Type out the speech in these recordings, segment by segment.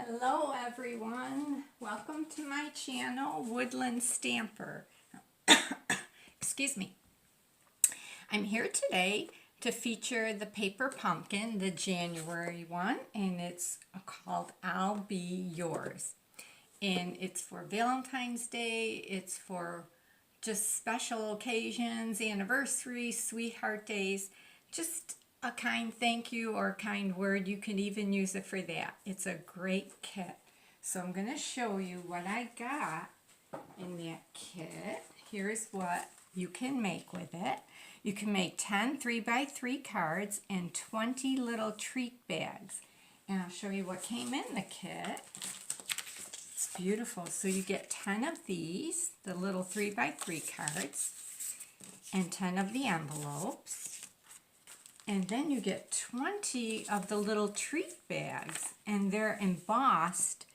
Hello everyone, welcome to my channel, Woodland Stamper. Excuse me. I'm here today to feature the paper pumpkin, the January one, and it's called I'll Be Yours. And it's for Valentine's Day, it's for just special occasions, anniversaries, sweetheart days, just a kind thank you or a kind word. You can even use it for that. It's a great kit. So I'm going to show you what I got in that kit. Here's what you can make with it. You can make 10 3x3 cards and 20 little treat bags. And I'll show you what came in the kit. It's beautiful. So you get 10 of these, the little 3x3 cards, and 10 of the envelopes. And then you get 20 of the little treat bags, and they're embossed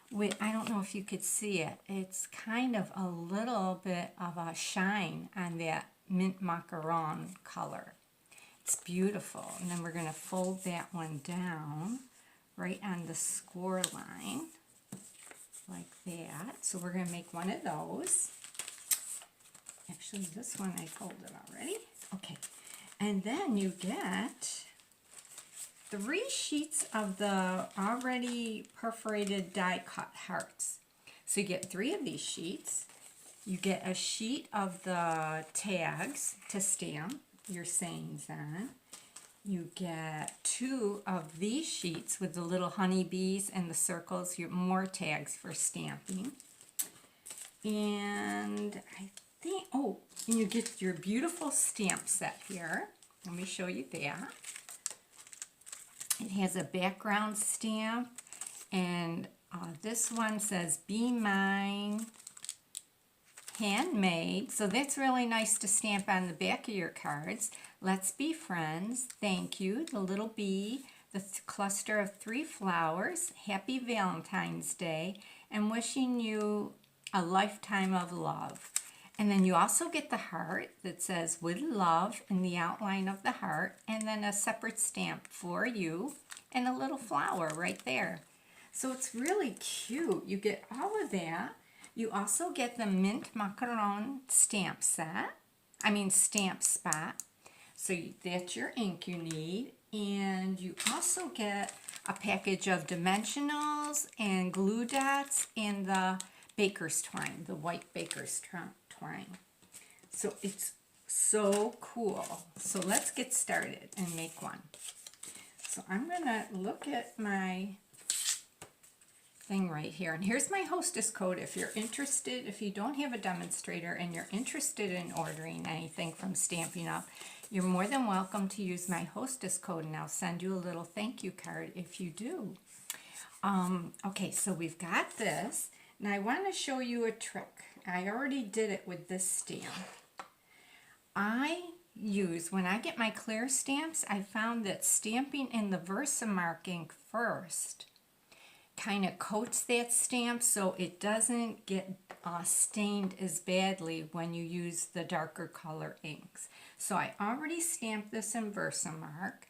with, I don't know if you could see it, it's kind of a little bit of a shine on that mint macaron color. It's beautiful. And then we're going to fold that one down right on the score line, like that. So we're going to make one of those. Actually, this one I folded already. Okay. And then you get 3 sheets of the already perforated die cut hearts. So you get 3 of these sheets. You get a sheet of the tags to stamp your sayings on. You get 2 of these sheets with the little honeybees and the circles, more tags for stamping. And I think, oh, and you get your beautiful stamp set here. Let me show you that. It has a background stamp, and this one says, "Be Mine, Handmade." So that's really nice to stamp on the back of your cards. "Let's be friends," "Thank you," the little bee, the cluster of 3 flowers, "Happy Valentine's Day," and "Wishing you a lifetime of love." And then you also get the heart that says "With love" in the outline of the heart, and then a separate stamp for you and a little flower right there. So it's really cute. You get all of that. You also get the mint macaron stamp set. Stamp spot. So that's your ink you need. And you also get a package of dimensionals and glue dots and the baker's twine, the white baker's twine. So it's so cool. So let's get started and make one. So I'm going to look at my thing right here. And here's my hostess code if you're interested. If you don't have a demonstrator and you're interested in ordering anything from Stampin' Up, you're more than welcome to use my hostess code, and I'll send you a little thank you card if you do. Okay, so we've got this. Now I want to show you a trick. I already did it with this stamp. When I get my clear stamps, I found that stamping in the Versamark ink first kind of coats that stamp so it doesn't get stained as badly when you use the darker color inks. So I already stamped this in Versamark,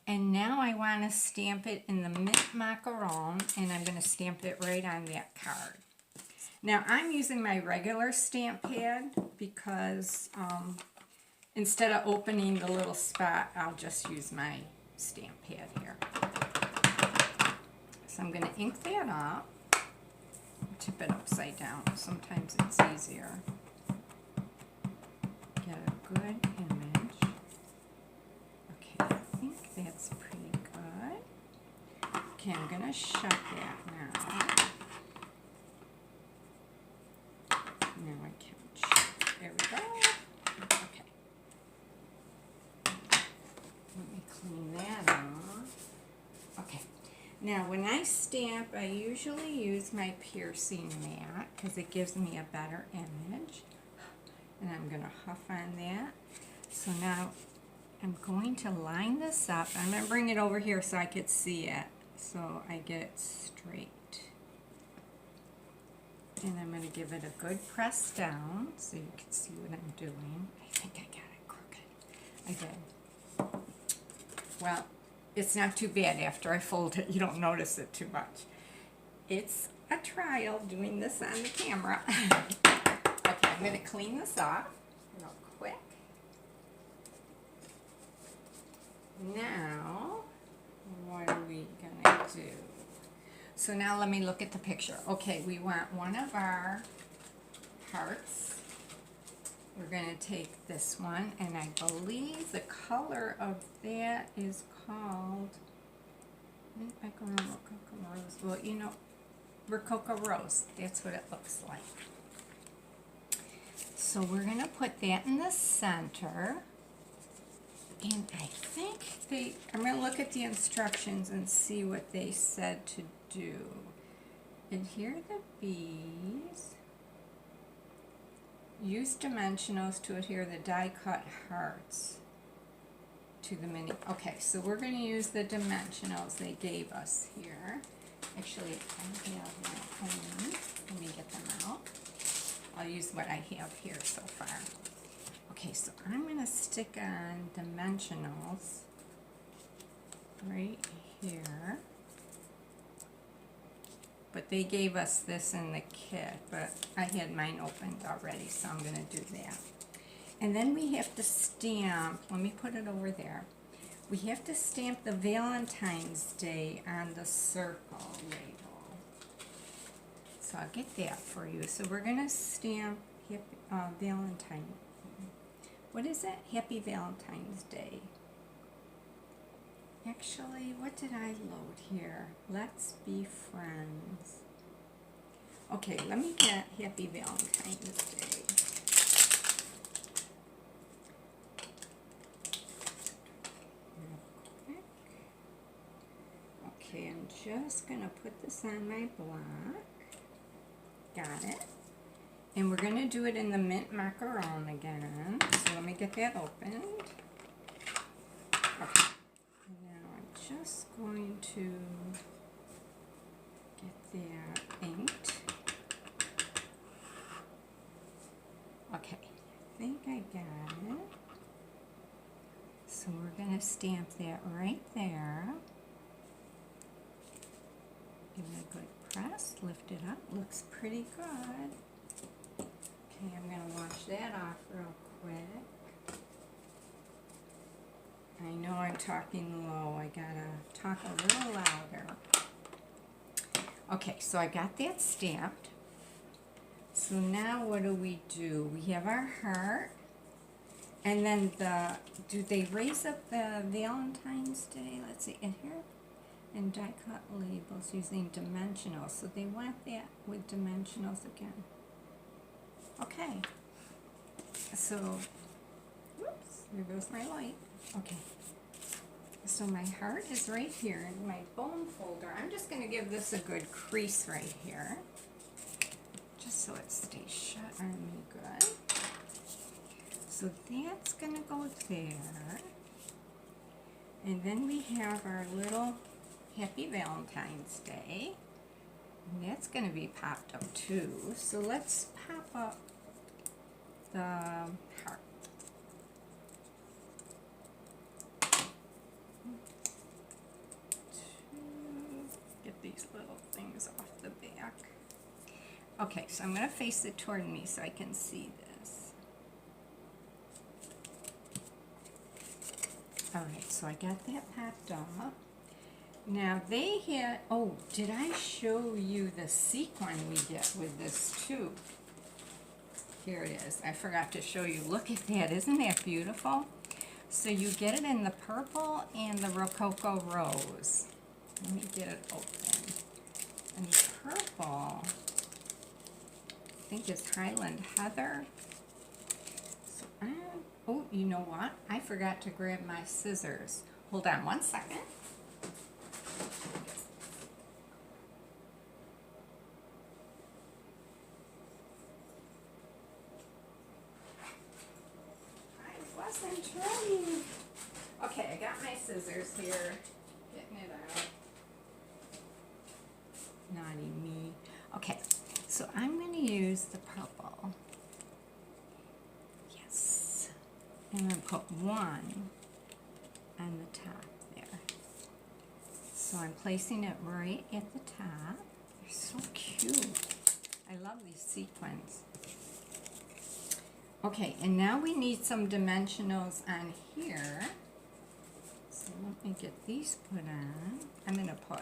and now I want to stamp it in the mint macaron, and I'm going to stamp it right on that card. Now I'm using my regular stamp pad because instead of opening the little spot, I'll just use my stamp pad here. So I'm going to ink that up, tip it upside down. Sometimes it's easier. Get a good image. Okay, I think that's pretty good. Okay, I'm going to shut that now. Now I can check. There we go. Okay. Let me clean that off. Okay. Now when I stamp, I usually use my piercing mat because it gives me a better image. And I'm going to huff on that. So now I'm going to line this up. I'm going to bring it over here so I could see it. So I get it straight. And I'm going to give it a good press down so you can see what I'm doing. I think I got it crooked. I did. Well, it's not too bad after I fold it. You don't notice it too much. It's a trial doing this on the camera. Okay, I'm going to clean this off real quick. Now, what are we going to do? So now let me look at the picture. Okay, we want one of our hearts. We're going to take this one, and I believe the color of that is called Rococo Rose. Well, you know, Rococo Rose. That's what it looks like. So we're going to put that in the center. And I think I'm going to look at the instructions and see what they said to do. Adhere the bees. Use dimensionals to adhere the die-cut hearts to the mini. Okay, so we're going to use the dimensionals they gave us here. Actually, I have my own. Let me get them out. I'll use what I have here so far. Okay, so I'm going to stick on dimensionals right here. But they gave us this in the kit, but I had mine opened already, so I'm going to do that. And then we have to stamp, let me put it over there. We have to stamp the Valentine's Day on the circle label. So I'll get that for you. So we're going to stamp Valentine. What is it? Happy Valentine's Day. Actually, what did I load here? Let's be friends. Okay, let me get Happy Valentine's Day. Real quick. Okay, I'm just going to put this on my block. Got it. And we're going to do it in the mint macaron again. So let me get that opened. Okay. Just going to get that inked. Okay, I think I got it. So we're going to stamp that right there. Give it a good press, lift it up, looks pretty good. Okay, I'm going to wash that off real quick. I know I'm talking low. I gotta talk a little louder. Okay, so I got that stamped. So now what do? We have our heart. And then do they raise up the Valentine's Day? Let's see, in here. And die cut labels using dimensionals. So they want that with dimensionals again. Okay. So, whoops, there goes my light. Okay, so my heart is right here in my bone folder. I'm just going to give this a good crease right here, just so it stays shut on me good. So that's going to go there. And then we have our little Happy Valentine's Day. And that's going to be popped up too. So let's pop up the heart. Get these little things off the back. Okay, so I'm going to face it toward me so I can see this. Alright, so I got that popped up. Now they had, oh, did I show you the sequin we get with this too? Here it is. I forgot to show you. Look at that. Isn't that beautiful? So you get it in the purple and the Rococo Rose. Let me get it open. And the purple, I think is Highland Heather. So oh, you know what? I forgot to grab my scissors. Hold on one second. I wasn't ready. Okay, I got my scissors here. Getting it out. Naughty me. Okay, so I'm going to use the purple. Yes. And I'm going to put one on the top there. So I'm placing it right at the top. They're so cute. I love these sequins. Okay, and now we need some dimensionals on here. So let me get these put on. I'm going to put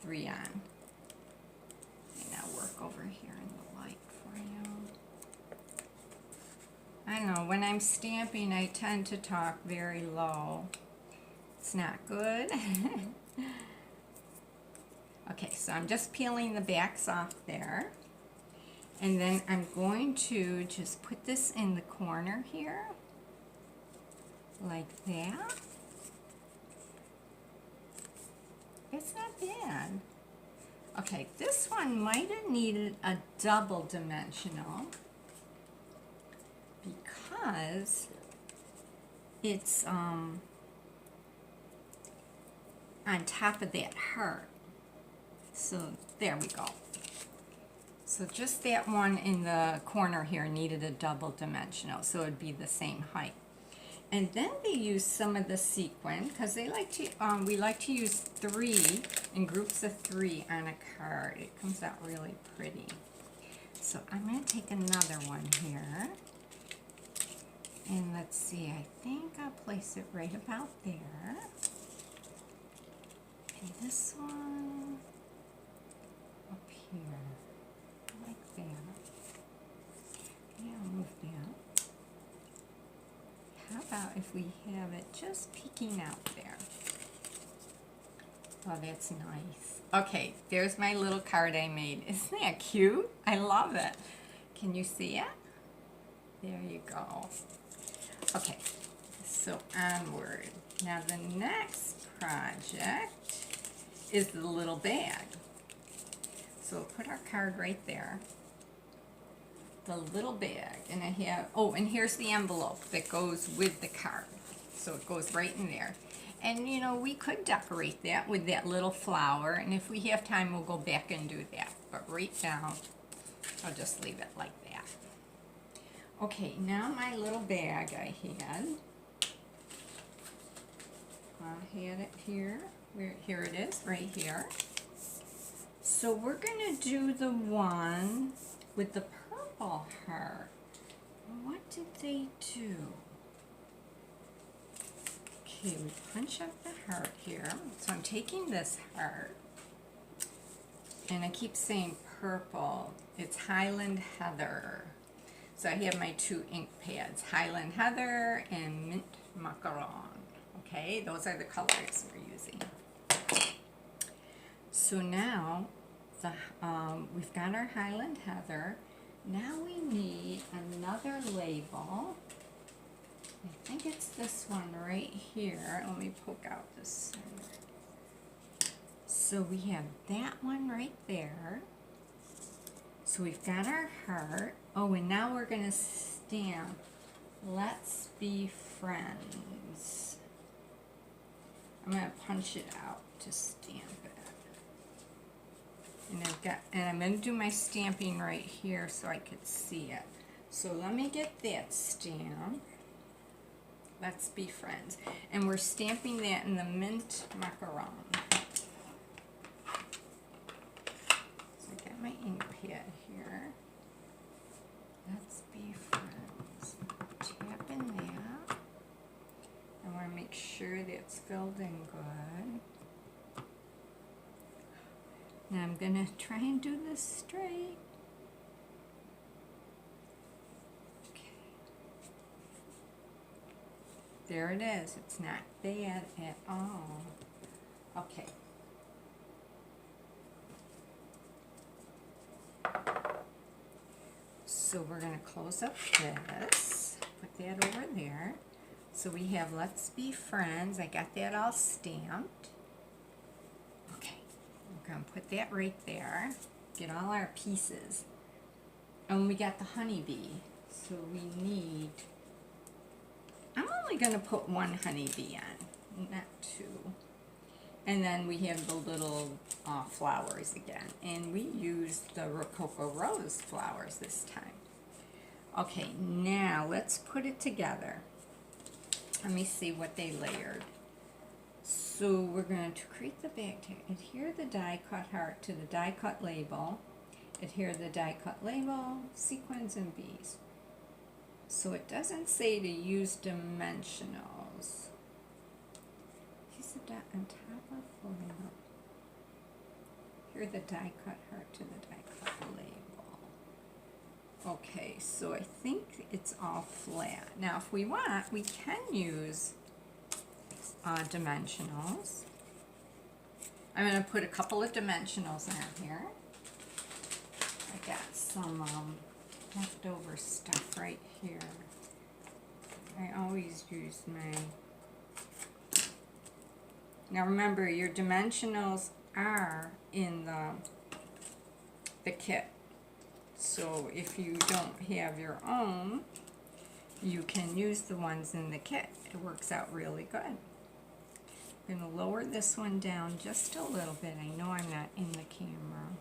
3 on. And I'll work over here in the light for you. I don't know, when I'm stamping, I tend to talk very low. It's not good. Okay, so I'm just peeling the backs off there. And then I'm going to just put this in the corner here, like that. It's not bad. Okay, this one might have needed a double dimensional because it's on top of that heart. So there we go. So just that one in the corner here needed a double dimensional, so it would be the same height. And then they use some of the sequin because they like to. We like to use 3 in groups of 3 on a card. It comes out really pretty. So I'm going to take another one here, and let's see. I think I'll place it right about there. And this one up here. Like that. Yeah, I'll move that. How about if we have it just peeking out there? Oh, that's nice. Okay, there's my little card I made. Isn't that cute? I love it. Can you see it? There you go. Okay, so onward. Now the next project is the little bag. So we'll put our card right there. The little bag, and I have, oh, and here's the envelope that goes with the card. So it goes right in there. And you know, we could decorate that with that little flower, and if we have time, we'll go back and do that. But right now, I'll just leave it like that. Okay, now my little bag I had it here. Here it is, right here. So we're going to do the one with the purple heart. What did they do? Okay, we punch up the heart here. So I'm taking this heart, and I keep saying purple. It's Highland Heather. So I have my 2 ink pads, Highland Heather and Mint Macaron. Okay, those are the colors we're using. So now we've got our Highland Heather. Now we need another label. I think it's this one right here. Let me poke out this center. So we have that one right there. So we've got our heart. Oh, and now we're going to stamp Let's Be Friends. I'm going to punch it out to stamp it. And I'm going to do my stamping right here so I could see it. So let me get that stamp. Let's Be Friends. And we're stamping that in the Mint Macaron. So I got my ink pad here. Let's Be Friends. Tap in that. I want to make sure that's filled in good. Now I'm going to try and do this straight. Okay. There it is. It's not bad at all. Okay. So we're going to close up this. Put that over there. So we have Let's Be Friends. I got that all stamped. We're going to put that right there. Get all our pieces. And we got the honeybee. So we need, I'm only going to put 1 honeybee on, not 2. And then we have the little flowers again. And we used the Rococo Rose flowers this time. Okay, now let's put it together. Let me see what they layered. So So we're going to create the back to adhere the die cut heart to the die cut label, adhere the die cut label, sequins and bees. So it doesn't say to use dimensionals. Use the dot on top of foil. Adhere the die cut heart to the die cut label. Okay, so I think it's all flat. Now if we want, we can use dimensionals. I'm going to put a couple of dimensionals on here. I got some leftover stuff right here. I always use my... Now remember, your dimensionals are in the kit. So if you don't have your own, you can use the ones in the kit. It works out really good. I'm going to lower this one down just a little bit. I know I'm not in the camera.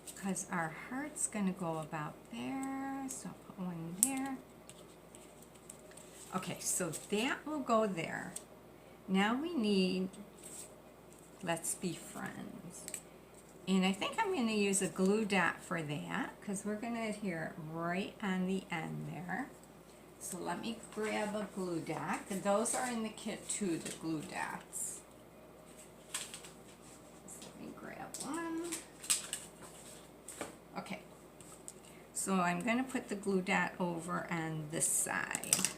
Because our heart's going to go about there. So I'll put one there. Okay, so that will go there. Now we need Let's Be Friends. And I think I'm going to use a glue dot for that because we're going to adhere it right on the end there. So let me grab a glue dot. And those are in the kit too, the glue dots. So let me grab one. Okay. So I'm going to put the glue dot over on this side.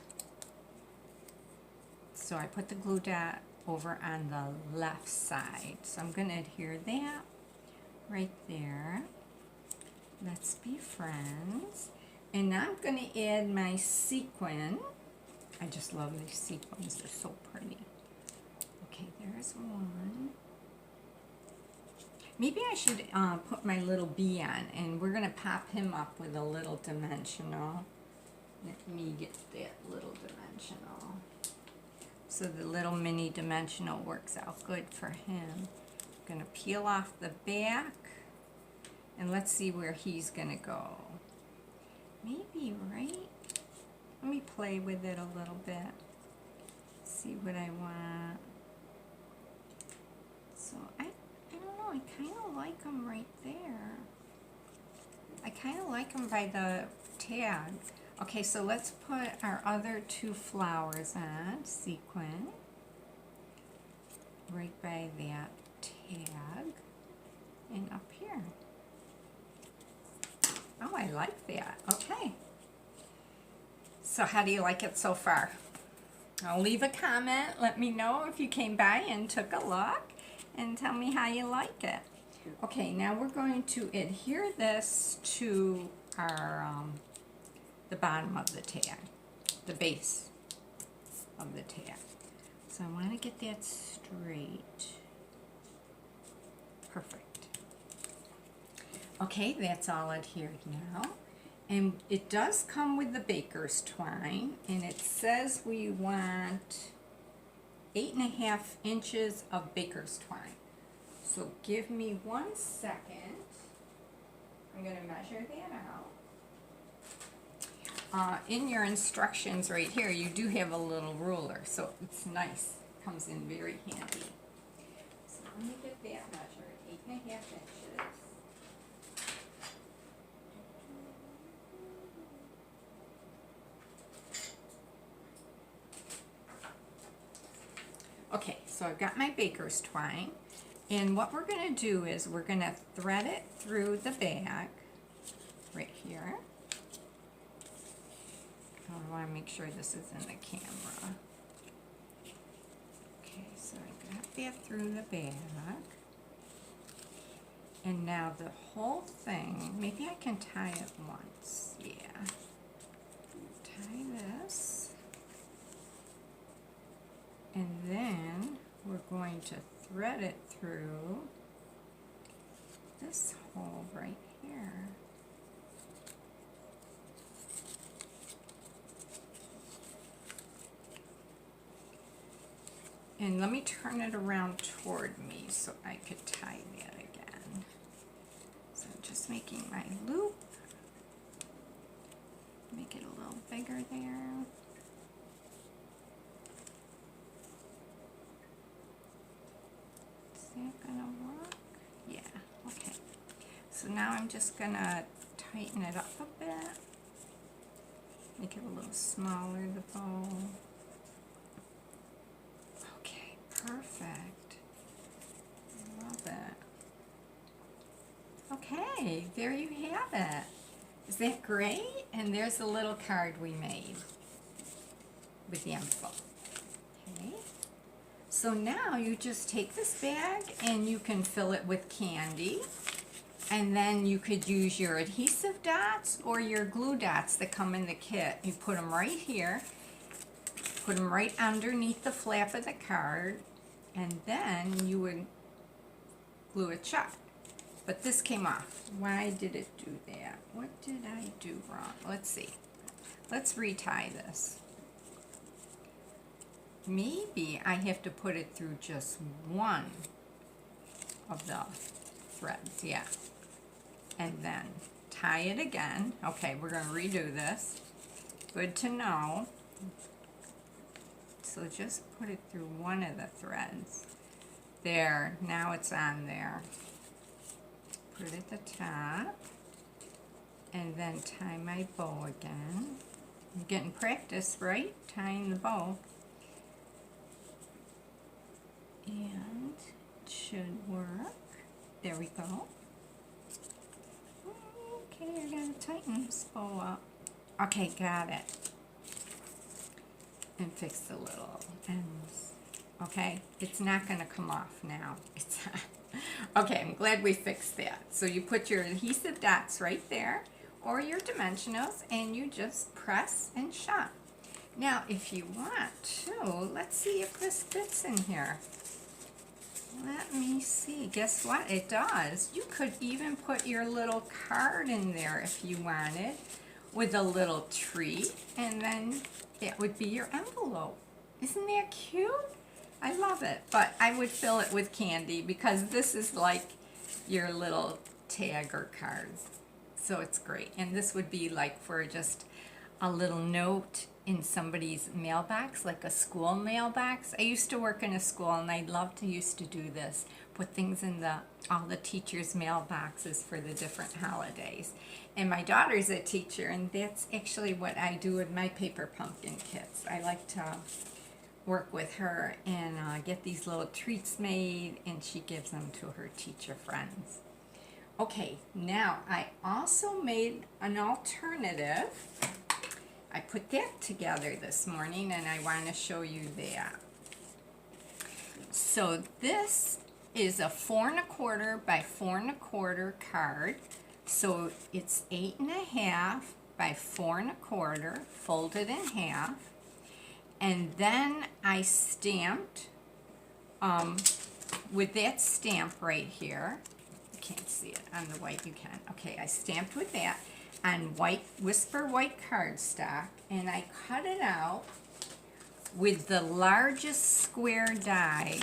So I put the glue dot over on the left side. So I'm going to adhere that right there. Let's Be Friends. And now I'm going to add my sequin. I just love these sequins. They're so pretty. Okay, there's one. Maybe I should put my little bee on, and we're going to pop him up with a little dimensional. Let me get that little dimensional. So the little mini dimensional works out good for him. I'm going to peel off the back, and let's see where he's going to go. Maybe right? Let me play with it a little bit. See what I want. So I don't know, I kind of like them right there. I kind of like them by the tag. Okay, so let's put our other two flowers on, sequin, right by that tag, and up here. Oh, I like that. Okay. So how do you like it so far? I'll leave a comment. Let me know if you came by and took a look, and tell me how you like it. Okay, now we're going to adhere this to our the bottom of the tag, the base of the tag. So I want to get that straight. Perfect. Okay, that's all adhered now. And it does come with the baker's twine, and it says we want 8.5 inches of baker's twine. So give me 1 second. I'm going to measure that out. In your instructions right here, you do have a little ruler, so it's nice. Comes in very handy. So let me get that measured, 8.5 inches. Okay, so I've got my baker's twine, and what we're going to do is we're going to thread it through the bag right here. I want to make sure this is in the camera. Okay, so I got that through the bag, and now the whole thing, maybe I can tie it once, yeah. Tie this. And then we're going to thread it through this hole right here. And let me turn it around toward me so I could tie that again. So I'm just making my loop. Make it a little bigger there. that gonna work? Yeah, okay. So now I'm just gonna tighten it up a bit. Make it a little smaller, the bow. Okay, perfect. Love it. Okay, there you have it. Is that great? And there's a little card we made with the info. Okay. So now you just take this bag and you can fill it with candy. And then you could use your adhesive dots or your glue dots that come in the kit. You put them right here. Put them right underneath the flap of the card. And then you would glue it shut. But this came off. Why did it do that? What did I do wrong? Let's see. Let's retie this. Maybe I have to put it through just one of the threads, yeah. And then tie it again. Okay, we're going to redo this. Good to know. So just put it through one of the threads. There, now it's on there. Put it at the top. And then tie my bow again. I'm getting practice, right? Tying the bow. And it should work. There we go. Okay, I gotta tighten this bow up. Okay, got it. And fix the little ends. Okay, it's not gonna come off now. It's okay, I'm glad we fixed that. So you put your adhesive dots right there, or your dimensionals, and you just press and shut. Now, if you want to, let's see if this fits in here. Let me see. Guess what? It does. You could even put your little card in there if you wanted, with a little treat, and then that would be your envelope. Isn't that cute? I love it. But I would fill it with candy because this is like your little tag or cards. So it's great. And this would be like for just a little note in somebody's mailbox, like a school mailbox. I used to work in a school and I loved to used to do this. Put things in all the teachers' mailboxes for the different holidays. And my daughter's a teacher, and that's actually what I do with my paper pumpkin kits. I like to work with her and get these little treats made, and she gives them to her teacher friends. Okay, now I also made an alternative. I put that together this morning and I want to show you that. So this is a 4 1/4 by 4 1/4 card. So it's 8 1/2 by 4 1/4 folded in half. And then I stamped with that stamp right here. You can't see it on the white, you can. Okay, I stamped with that on white Whisper white cardstock, and I cut it out with the largest square die.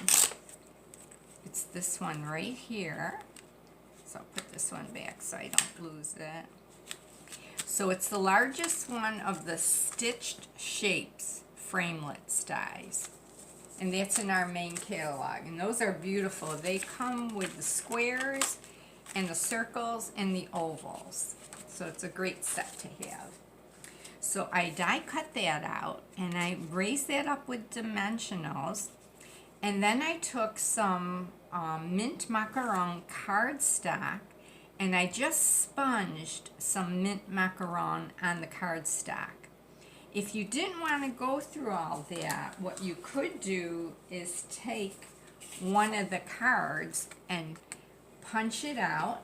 It's this one right here. So I'll put this one back so I don't lose it. So it's the largest one of the Stitched Shapes framelits dies. And that's in our main catalog. And those are beautiful. They come with the squares and the circles and the ovals. So it's a great set to have. So I die cut that out and I raised that up with dimensionals. And then I took some mint macaron cardstock and I just sponged some mint macaron on the cardstock. If you didn't want to go through all that, what you could do is take one of the cards and punch it out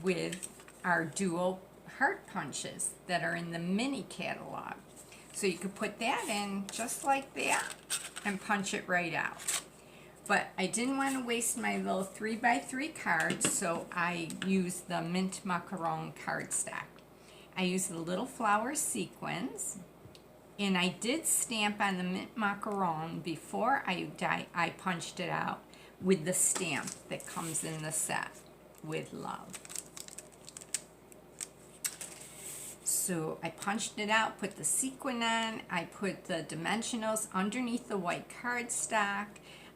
with our dual heart punches that are in the mini catalog. So you could put that in just like that and punch it right out. But I didn't want to waste my little 3x3 cards, so I used the mint macaron cardstock. I used the little flower sequins, and I did stamp on the mint macaron before I punched it out with the stamp that comes in the set with love. So I punched it out, put the sequin on, I put the dimensionals underneath the white cardstock.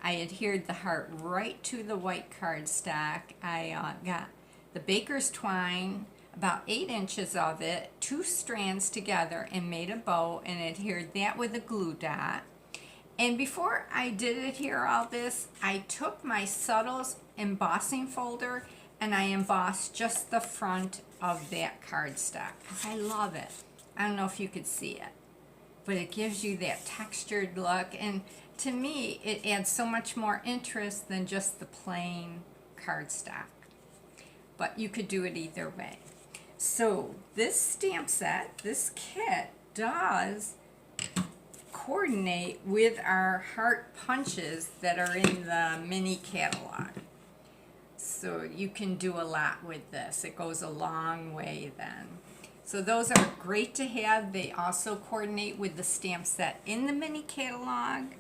I adhered the heart right to the white cardstock. I got the baker's twine, about 8 inches of it, 2 strands together, and made a bow and adhered that with a glue dot. And before I did adhere all this, I took my Subtles embossing folder and I embossed just the front of that cardstock because I love it. I don't know if you could see it, but it gives you that textured look, and to me it adds so much more interest than just the plain cardstock. But you could do it either way. So this stamp set, this kit, does coordinate with our heart punches that are in the mini catalog. So you can do a lot with this. It goes a long way then. So those are great to have. They also coordinate with the stamp set in the mini catalog,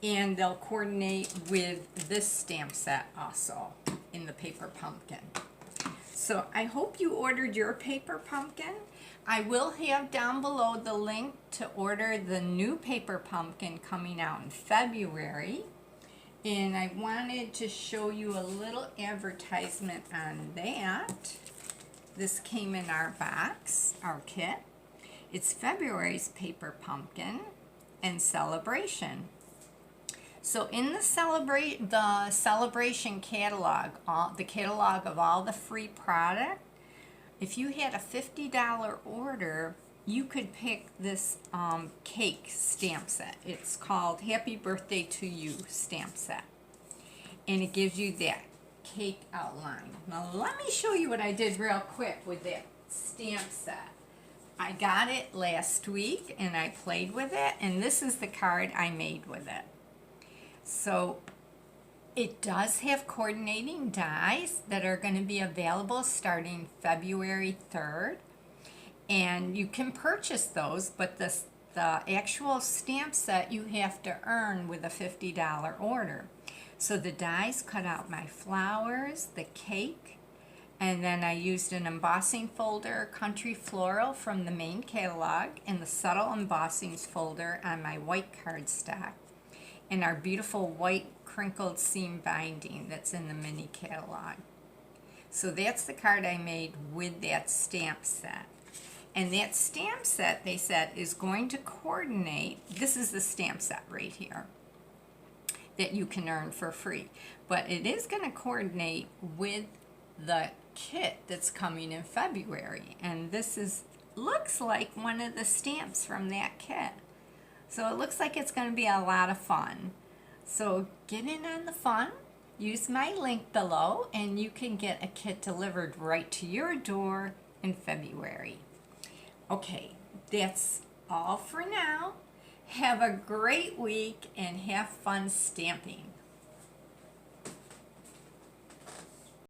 and they'll coordinate with this stamp set also in the paper pumpkin. So I hope you ordered your paper pumpkin. I will have down below the link to order the new paper pumpkin coming out in February. And I wanted to show you a little advertisement on that. This came in our box, our kit. It's February's paper pumpkin and celebration. So in the celebration catalog, the catalog of all the free product, if you had a $50 order, you could pick this cake stamp set. It's called Happy Birthday to You stamp set. And it gives you that cake outline. Now let me show you what I did real quick with that stamp set. I got it last week and I played with it, and this is the card I made with it. So it does have coordinating dies that are going to be available starting February 3rd. And you can purchase those, but the actual stamp set you have to earn with a $50 order. So the dies cut out my flowers, the cake, and then I used an embossing folder, Country Floral from the main catalog, and the Subtle Embossings folder on my white cardstock, and our beautiful white crinkled seam binding that's in the mini catalog. So that's the card I made with that stamp set. And that stamp set, they said, is going to coordinate, this is the stamp set right here that you can earn for free. But it is going to coordinate with the kit that's coming in February. And this looks like one of the stamps from that kit. So it looks like it's going to be a lot of fun. So get in on the fun. Use my link below and you can get a kit delivered right to your door in February. Okay, that's all for now. Have a great week and have fun stamping.